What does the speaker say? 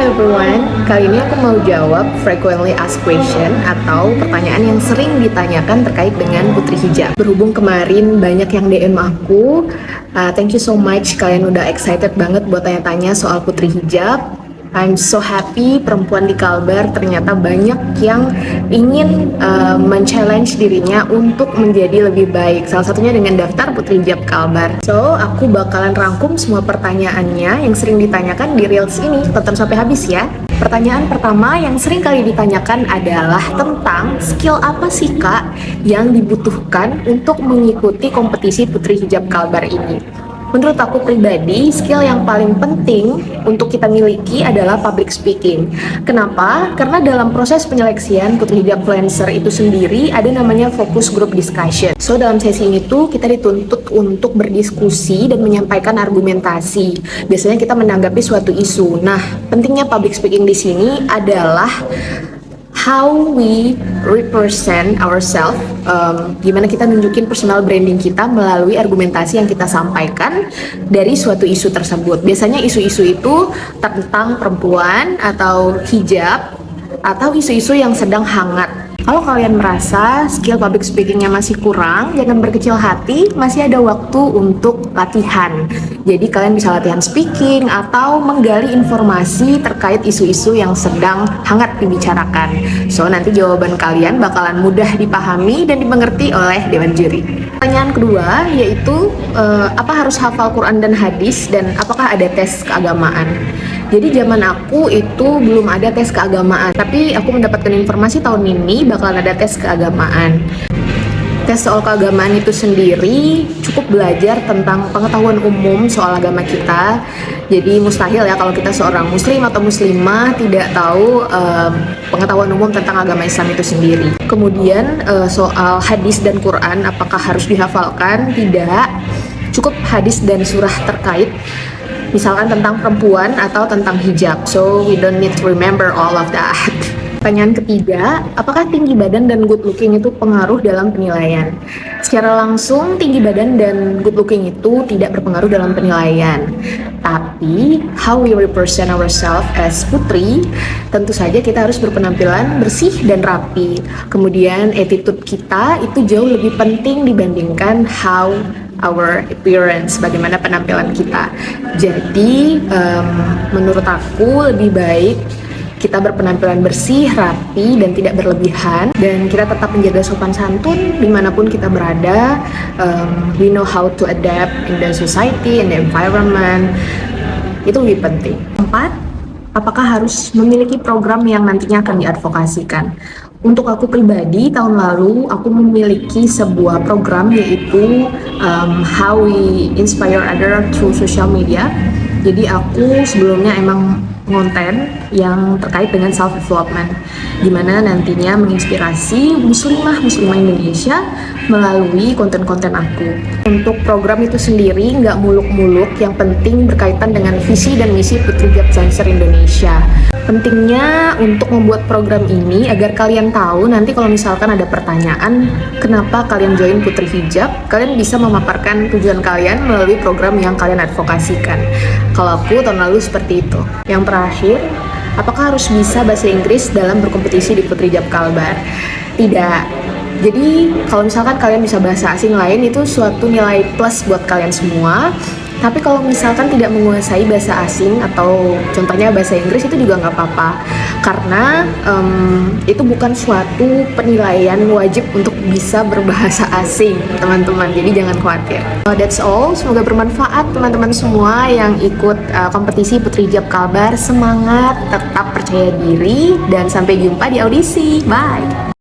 everyone, kali ini aku mau jawab frequently asked question atau pertanyaan yang sering ditanyakan terkait dengan putri hijab. Berhubung kemarin banyak yang DM aku, thank you so much, kalian udah excited banget buat tanya-tanya soal putri hijab. I'm so happy perempuan di Kalbar ternyata banyak yang ingin men-challenge dirinya untuk menjadi lebih baik. Salah satunya dengan daftar Putri Hijab Kalbar. So, aku bakalan rangkum semua pertanyaannya yang sering ditanyakan di Reels ini. Tonton sampai habis ya. Pertanyaan pertama yang sering kali ditanyakan adalah tentang skill apa sih Kak yang dibutuhkan untuk mengikuti kompetisi Putri Hijab Kalbar ini. Menurut aku pribadi, skill yang paling penting untuk kita miliki adalah public speaking. Kenapa? Karena dalam proses penyeleksian Putri Hijab Influencer itu sendiri ada namanya focus group discussion. So, dalam sesi ini tuh kita dituntut untuk berdiskusi dan menyampaikan argumentasi. Biasanya kita menanggapi suatu isu. Nah, pentingnya public speaking di sini adalah how we represent ourselves, gimana kita nunjukin personal branding kita melalui argumentasi yang kita sampaikan dari suatu isu tersebut. Biasanya isu-isu itu tentang perempuan atau hijab atau isu-isu yang sedang hangat. Kalau kalian merasa skill public speakingnya masih kurang, jangan berkecil hati, masih ada waktu untuk latihan. Jadi kalian bisa latihan speaking atau menggali informasi terkait isu-isu yang sedang hangat dibicarakan. So, nanti jawaban kalian bakalan mudah dipahami dan dimengerti oleh Dewan Juri. Pertanyaan kedua yaitu, apa harus hafal Quran dan hadis dan apakah ada tes keagamaan? Jadi zaman aku itu belum ada tes keagamaan, tapi aku mendapatkan informasi tahun ini bakalan ada tes keagamaan. Tes soal keagamaan itu sendiri cukup belajar tentang pengetahuan umum soal agama kita. Jadi mustahil ya kalau kita seorang muslim atau muslimah tidak tahu pengetahuan umum tentang agama Islam itu sendiri. Kemudian soal hadis dan Quran apakah harus dihafalkan? Tidak. Cukup hadis dan surah terkait, misalkan tentang perempuan atau tentang hijab. So we don't need to remember all of that. Pertanyaan ketiga, apakah tinggi badan dan good looking itu pengaruh dalam penilaian? Secara langsung, tinggi badan dan good looking itu tidak berpengaruh dalam penilaian. Tapi, how we represent ourselves as putri, tentu saja kita harus berpenampilan bersih dan rapi. Kemudian, attitude kita itu jauh lebih penting dibandingkan how our appearance, bagaimana penampilan kita. Jadi, menurut aku lebih baik kita berpenampilan bersih, rapi, dan tidak berlebihan, dan kita tetap menjaga sopan santun dimanapun kita berada. We know how to adapt in the society and the environment. Itu lebih penting. 4. Apakah harus memiliki program yang nantinya akan diadvokasikan? Untuk aku pribadi, tahun lalu aku memiliki sebuah program yaitu how we inspire other through social media. Jadi aku sebelumnya emang konten yang terkait dengan self development, dimana nantinya menginspirasi muslimah Indonesia melalui konten-konten aku. Untuk program itu sendiri nggak muluk-muluk, yang penting berkaitan dengan visi dan misi Putri Hijab Influencer Indonesia. Pentingnya untuk membuat program ini agar kalian tahu nanti kalau misalkan ada pertanyaan kenapa kalian join Putri Hijab, kalian bisa memaparkan tujuan kalian melalui program yang kalian advokasikan. Kalau aku tahun lalu seperti itu. Yang terakhir, apakah harus bisa bahasa Inggris dalam berkompetisi di Putri Hijab Kalbar? Tidak. Jadi kalau misalkan kalian bisa bahasa asing lain itu suatu nilai plus buat kalian semua. Tapi kalau misalkan tidak menguasai bahasa asing atau contohnya bahasa Inggris itu juga nggak apa-apa, karena itu bukan suatu penilaian wajib untuk bisa berbahasa asing, teman-teman. Jadi jangan khawatir. That's all. Semoga bermanfaat teman-teman semua yang ikut kompetisi Putri Hijab Kalbar. Semangat, tetap percaya diri, dan sampai jumpa di audisi. Bye.